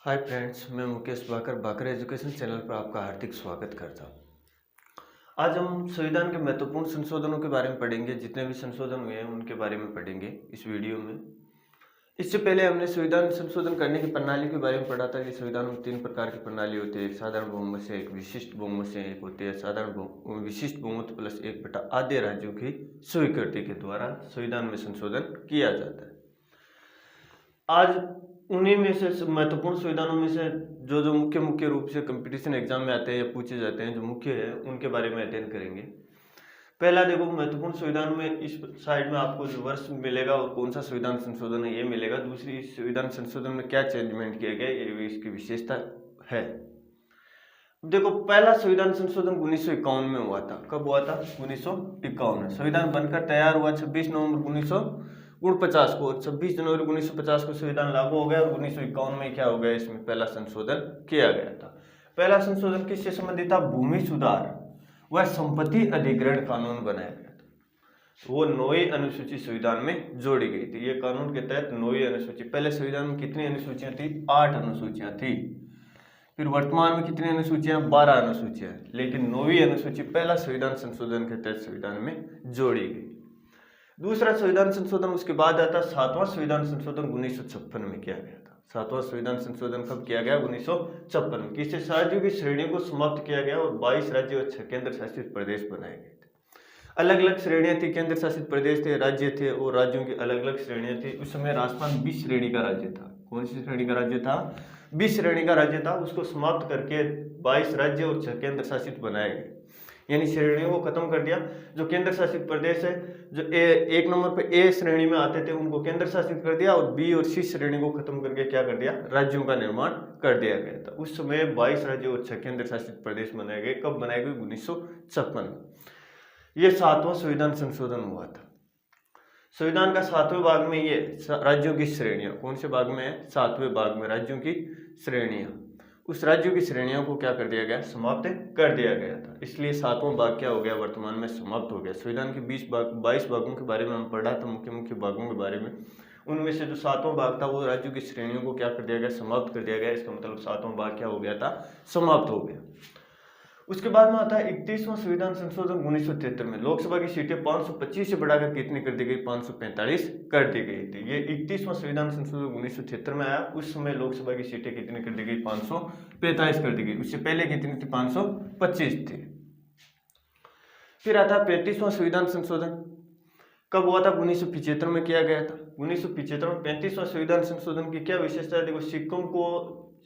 Hi friends, मैं मुकेश बाकर education channel पर आपका हार्दिक स्वागत करता हूँ। आज हम संविधान के महत्वपूर्ण संशोधनों के बारे में पढ़ेंगे। जितने भी संशोधन हुए हैं उनके बारे में पढ़ेंगे इस वीडियो में। इससे पहले हमने संविधान संशोधन करने की प्रणाली के बारे में पढ़ा था कि संविधान में 3 प्रकार की प्रणाली होती है। एक साधारण बहुमत से, एक विशिष्ट बहुमत से, एक होती है विशिष्ट बहुमत प्लस 1/आधे राज्यों की स्वीकृति के द्वारा संविधान में संशोधन किया जाता है। आज उन्हीं में से महत्वपूर्ण संविधानों में से जो मुख्य रूप से कंपटीशन एग्जाम में आते हैं या पूछे जाते हैं, जो मुख्य है उनके बारे में अध्ययन करेंगे। पहला देखो, महत्वपूर्ण संविधान में इस साइड में आपको जो वर्ष मिलेगा और कौन सा संविधान संशोधन है ये मिलेगा। दूसरी, संविधान संशोधन में क्या चेंजमेंट किया गया ये इसकी विशेषता है। देखो, पहला संविधान संशोधन 1951 में हुआ था। कब हुआ था? 1951 में। संविधान बनकर तैयार हुआ 26 नवंबर 1949 को। 26 जनवरी 1950 को संविधान लागू हो गया और 1951 में क्या हो गया, इसमें पहला संशोधन किया गया था। पहला संशोधन किससे संबंधित था? भूमि सुधार व संपत्ति अधिग्रहण कानून बनाया गया था। वो 9वीं अनुसूची संविधान में जोड़ी गई थी। ये कानून के तहत 9वीं अनुसूची, पहले संविधान में कितनी अनुसूचियां थी? 8 अनुसूचियां थी। फिर वर्तमान में कितनी अनुसूचियां? 12 अनुसूचियां। लेकिन 9वीं अनुसूची पहला संविधान संशोधन के तहत संविधान में जोड़ी गई। दूसरा संविधान संशोधन उसके बाद आता, 7वां संविधान संशोधन 1956 में किया गया था। 7वां संविधान संशोधन कब किया गया? 1956 में। किससे? राज्यों की श्रेणियों को समाप्त किया गया और 22 राज्य और 6 केंद्र शासित प्रदेश बनाए गए थे। अलग अलग श्रेणियां थी, केंद्र शासित प्रदेश थे, राज्य थे और राज्यों की अलग अलग श्रेणियां थी। उस समय राजस्थान 20 श्रेणी का राज्य था। कौन सी श्रेणी का राज्य था? 20 श्रेणी का राज्य था। उसको समाप्त करके 22 राज्य और 6 केंद्र शासित बनाए गए, यानी श्रेणियों को खत्म कर दिया। जो केंद्र शासित प्रदेश है, जो एक नंबर पे ए श्रेणी में आते थे, उनको केंद्र शासित कर दिया और बी और सी श्रेणी को खत्म करके क्या कर दिया? राज्यों का निर्माण कर दिया गया था। उस समय 22 राज्य और 6 केंद्र शासित प्रदेश बनाए गए। कब बनाए गए? 1956 में। यह 7वां संविधान संशोधन हुआ था। संविधान का 7वें भाग में ये राज्यों की श्रेणियां, कौन से भाग में है? 7वें भाग में राज्यों की श्रेणियां। उस राज्यों की श्रेणियों को क्या कर दिया गया? समाप्त कर दिया गया था। इसलिए 7वां भाग क्या हो गया? वर्तमान में समाप्त हो गया। संविधान के 22 भागों के बारे में हम पढ़ा था, मुख्य भागों के बारे में। उनमें से जो 7वां भाग था वो राज्यों की श्रेणियों को क्या कर दिया गया? समाप्त कर दिया गया। इसका मतलब 7वां भाग क्या हो गया था? समाप्त हो गया। उसके बाद में आता है 31वां संविधान संशोधन 1973 में। लोकसभा की सीटें 525 से बढ़ाकर कितनी कर दी गई? 545 कर दी गई थी। ये 31वां संविधान संशोधन 1973 में आया। उस समय लोकसभा की सीटें कितनी कर दी गई? 545 कर दी गई। उससे पहले कितनी थी? 525 थी। फिर आता है 35वां संविधान संशोधन। कब हुआ था? 1975 में किया गया था। 1975 में 35वां संविधान संशोधन की क्या विशेषता है? देखो,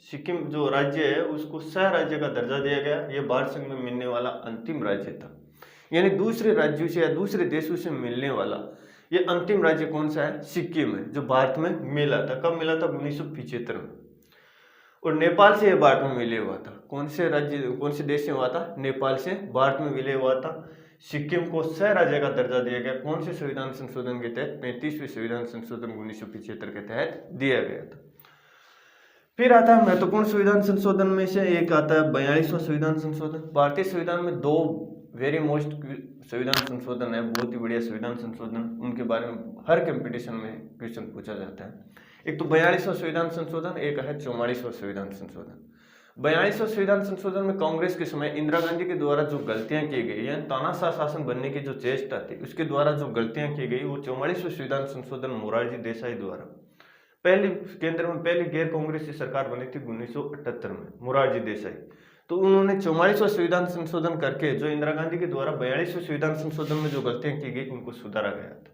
सिक्किम जो राज्य है उसको सह राज्य का दर्जा दिया गया। यह भारत संघ में मिलने वाला अंतिम राज्य था, यानी दूसरे राज्यों से या दूसरे देशों से मिलने वाला ये अंतिम राज्य कौन सा है? सिक्किम है, जो भारत में मिला था। कब मिला था? 1975 में। और नेपाल से यह भारत में विलय हुआ था। कौन से देश से हुआ था? नेपाल से भारत में विलय हुआ था। सिक्किम को सह राज्य का दर्जा दिया गया। कौन से संविधान संशोधन के तहत? 35वें संविधान संशोधन 1975 के तहत दिया गया था। फिर आता है महत्वपूर्ण संविधान संशोधन में से एक आता है 42वां संविधान संशोधन। भारतीय संविधान में 2 वेरी मोस्ट संविधान संशोधन है, बहुत ही बढ़िया संविधान संशोधन। उनके बारे में हर कंपटीशन में क्वेश्चन पूछा जाता है। एक तो 42वां संविधान संशोधन, एक है 44वां संविधान संशोधन। 42वां संविधान संशोधन में कांग्रेस के समय इंदिरा गांधी के द्वारा जो गलतियां की गई, यानी तानाशाह शासन बनने की जो चेष्टा थी, उसके द्वारा जो गलतियां की गई, वो 44वां संविधान संशोधन मोरारजी देसाई द्वारा, केंद्र में पहली गैर कांग्रेसी सरकार बनी थी 1978 में, मोरारजी देसाई। तो उन्होंने 44वां संविधान संशोधन करके जो इंदिरा गांधी के द्वारा 42वें संविधान संशोधन में जो गलतियां की गई उनको सुधारा गया था।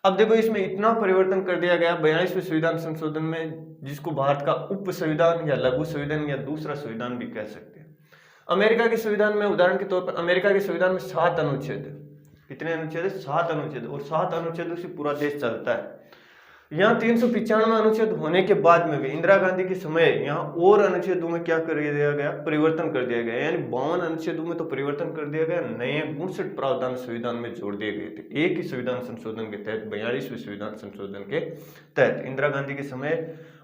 अब देखो, इसमें इतना परिवर्तन कर दिया गया 42वें संविधान संशोधन में, जिसको भारत का उप संविधान या लघु संविधान या दूसरा संविधान भी कह सकते हैं। अमेरिका के संविधान में, उदाहरण के तौर पर, अमेरिका के संविधान में 7 अनुच्छेद। कितने अनुच्छेद? 7 अनुच्छेद। और 7 अनुच्छेदों से पूरा देश चलता है। यहाँ 395 अनुच्छेद होने के बाद में भी इंदिरा गांधी के समय यहाँ और अनुच्छेदों में क्या कर दिया गया? परिवर्तन कर दिया गया। यानी 52 अनुच्छेदों में तो परिवर्तन कर दिया गया, नए 62 प्रावधान संविधान में जोड़ दिए गए थे। एक ही संविधान संशोधन के तहत, 42वें संविधान संशोधन के तहत इंदिरा गांधी के समय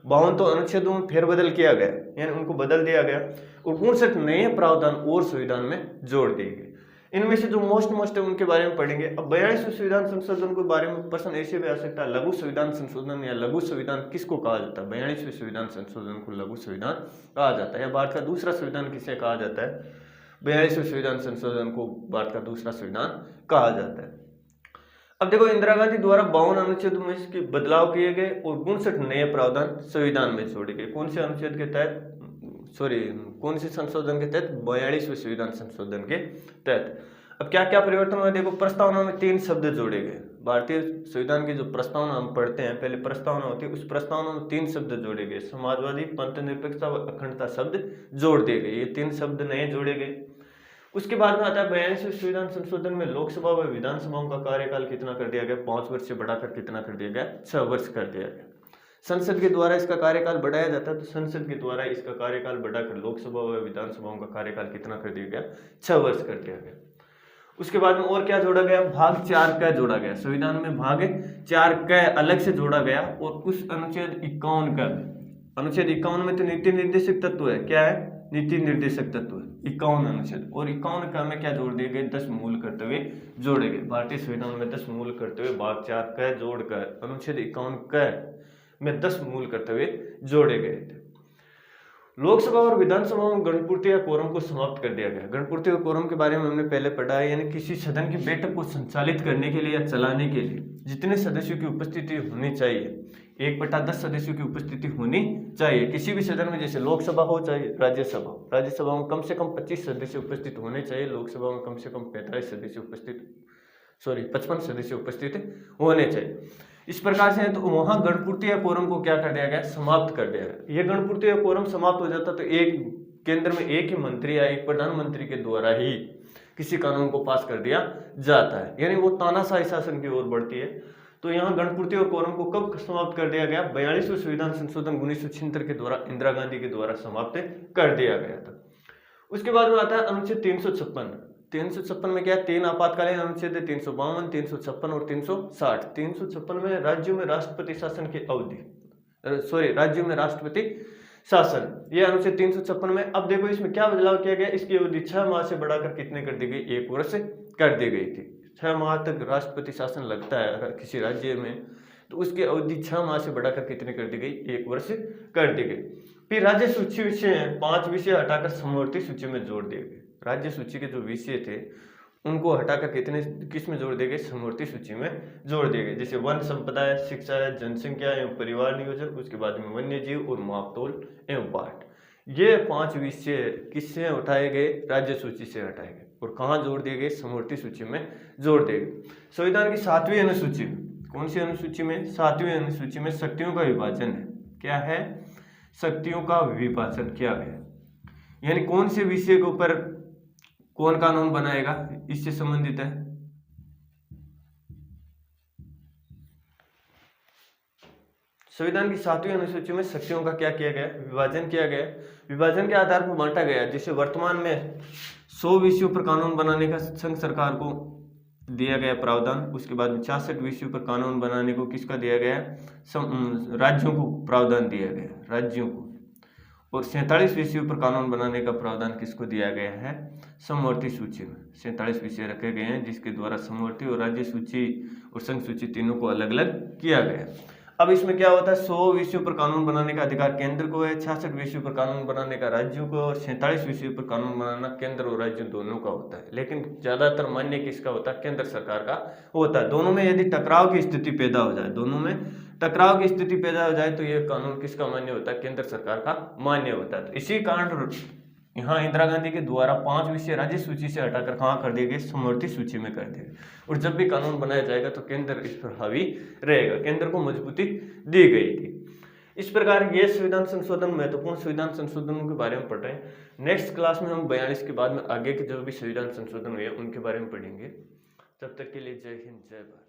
52 तो अनुच्छेदों में फेरबदल किया गया, यानी उनको बदल दिया गया और 62 नए प्रावधान और संविधान में जोड़ दिए गए। इनमें से जो मोस्ट है उनके बारे में पढ़ेंगे। अब 42वें संविधान संशोधन के बारे में प्रश्न ऐसे भी आ सकता है, लघु संविधान संशोधन या लघु संविधान किसको कहा जाता है? 42वें संविधान संशोधन को लघु संविधान कहा जाता है, या भारत का दूसरा संविधान किसे कहा जाता है? 42वें संविधान संशोधन को भारत का दूसरा संविधान कहा जाता है। अब देखो, इंदिरा गांधी द्वारा 52 अनुच्छेदों में इसके बदलाव किए गए और 59 नए प्रावधान संविधान में जोड़े गए। कौन से अनुच्छेद के तहत, कौन से संशोधन के तहत? 42वें संविधान संशोधन के तहत। अब क्या क्या परिवर्तन हुआ? देखो, प्रस्तावना में 3 शब्द जोड़े गए। भारतीय संविधान की जो प्रस्तावना हम पढ़ते हैं, पहले प्रस्तावना होती है, उस प्रस्तावना में 3 शब्द जोड़े गए, समाजवादी, पंथ निरपेक्षता व अखंडता शब्द जोड़ दिए गए। ये 3 शब्द नए जोड़े गए। उसके बाद में आता है 42वें संविधान संशोधन में लोकसभा व विधानसभाओं का कार्यकाल कितना कर दिया गया? 5 वर्ष से बढ़ाकर कितना कर दिया गया? 6 वर्ष कर दिया गया। संसद के द्वारा इसका कार्यकाल बढ़ाया जाता है, तो संसद के द्वारा इसका कार्यकाल बढ़ाकर लोकसभा व विधानसभाओं का कार्यकाल कितना कर दिया गया? 6 वर्ष कर दिया गया। उसके बाद में और क्या जोड़ा गया? भाग 4 क जोड़ा गया। संविधान में भाग 4 क अलग से जोड़ा गया, और उस अनुच्छेद 51 का, अनुच्छेद 51 में तो नीति निर्देशक तत्व है। क्या है? नीति निर्देशक तत्व 51 अनुच्छेद, और 51 का में क्या जोड़ दिए गए? 10 मूल कर्तव्य जोड़े गए। भारतीय संविधान में 10 मूल कर्तव्य भाग 4 क जोड़कर अनुच्छेद 51 क में 10 मूल कर्तव्य जोड़े गए थे। लोकसभा और विधानसभा में गणपूर्ति या कोरम को समाप्त कर दिया गया। गणपूर्ति और कोरम के बारे में हमने पहले पढ़ा है, यानी किसी सदन की बैठक को संचालित करने के लिए या चलाने के लिए जितने सदस्यों की उपस्थिति होनी चाहिए, 1/10 सदस्यों की उपस्थिति होनी चाहिए किसी भी सदन में। जैसे लोकसभा हो चाहे राज्यसभा में कम से कम 25 सदस्य उपस्थित होने चाहिए, लोकसभा में कम से कम 55 सदस्य उपस्थित होने चाहिए। इस प्रकार से है, तो वहां गणपूर्ति या कोरम को क्या कर दिया गया? समाप्त कर दिया गया। ये गणपूर्ति या कोरम समाप्त हो जाता तो एक केंद्र में एक ही मंत्री या एक प्रधानमंत्री के द्वारा ही किसी कानून को पास कर दिया जाता है, यानी वो तानाशाही शासन की ओर बढ़ती है। तो यहाँ गणपूर्ति और कोरम को कब समाप्त कर दिया गया? 42वें संविधान संशोधन 1976 के द्वारा इंदिरा गांधी के द्वारा समाप्त कर दिया गया था। उसके बाद में आता है अनुच्छेद 356। 356 में क्या है? 3 आपातकालीन अनुच्छेद है, 352, 356 और 360। 356 में राज्यों में राष्ट्रपति शासन की अवधि, राज्यों में राष्ट्रपति शासन, ये अनुच्छेद 356 में। अब देखो इसमें क्या बदलाव किया गया? इसकी अवधि 6 माह से बढ़ाकर कितने कर दी गई? 1 वर्ष कर दी गई थी। 6 माह तक राष्ट्रपति शासन लगता है किसी राज्य में, तो उसकी अवधि 6 माह से बढ़ाकर कितने कर दी गई? 1 वर्ष कर दी गई। फिर राज्य सूची विषय 5 विषय हटाकर समवर्ती सूची में जोड़ दिए गए। राज्य सूची के जो विषय थे उनको हटाकर किस में जोड़ दिए गए? समवर्ती सूची में जोड़ दिए गए। जैसे वन संपदा है, शिक्षा है, जनसंख्या एवं परिवार नियोजन, उसके बाद में वन्य जीव और मापतोल एवं बाट। ये 5 विषय किससे उठाए गए? राज्य सूची से हटाए गए। और कहाँ जोड़ दिए गए? समवर्ती सूची में जोड़ दिए गए। संविधान की 7वीं अनुसूची में, कौन सी अनुसूची में? 7वीं अनुसूची में शक्तियों का विभाजन है। क्या है? शक्तियों का विभाजन किया गया, यानी कौन से विषय के ऊपर कौन कानून बनाएगा, इससे संबंधित है। संविधान की 7वीं अनुसूची में शक्तियों का क्या किया गया? विभाजन किया गया। विभाजन के आधार पर बांटा गया। जैसे वर्तमान में 100 विषयों पर कानून बनाने का संघ सरकार को दिया गया प्रावधान। उसके बाद में 66 विषयों पर कानून बनाने को किसका दिया गया? राज्यों को प्रावधान दिया गया, राज्यों को। और 47 विषयों पर कानून बनाने का प्रावधान किसको दिया गया है? समवर्ती सूची में 47 विषय रखे गए हैं, जिसके द्वारा समवर्ती और राज्य सूची और संघ सूची तीनों को अलग अलग किया गया। अब इसमें क्या होता है? 100 विषयों पर कानून बनाने का अधिकार केंद्र को है, 66 विषयों पर कानून बनाने का राज्यों को, और 47 विषयों पर कानून बनाना केंद्र और राज्य दोनों का होता है। लेकिन ज्यादातर मान्य किसका होता है? केंद्र सरकार का होता है। दोनों में यदि टकराव की स्थिति पैदा हो जाए, तो ये कानून किसका मान्य होता है? केंद्र सरकार का मान्य होता है। तो इसी कारण यहाँ इंदिरा गांधी के द्वारा 5 विषय राज्य सूची से हटाकर कहाँ कर दिए गए? समवर्ती सूची में कर दिए गए। और जब भी कानून बनाया जाएगा तो केंद्र इस पर हावी रहेगा, केंद्र को मजबूती दी गई थी। इस प्रकार ये संविधान संशोधन, महत्वपूर्ण संविधान संशोधनों के बारे में पढ़ रहे हैं। नेक्स्ट क्लास में हम 42 के बाद में आगे के जो भी संविधान संशोधन हुए उनके बारे में पढ़ेंगे। तब तक के लिए जय हिंद, जय भारत।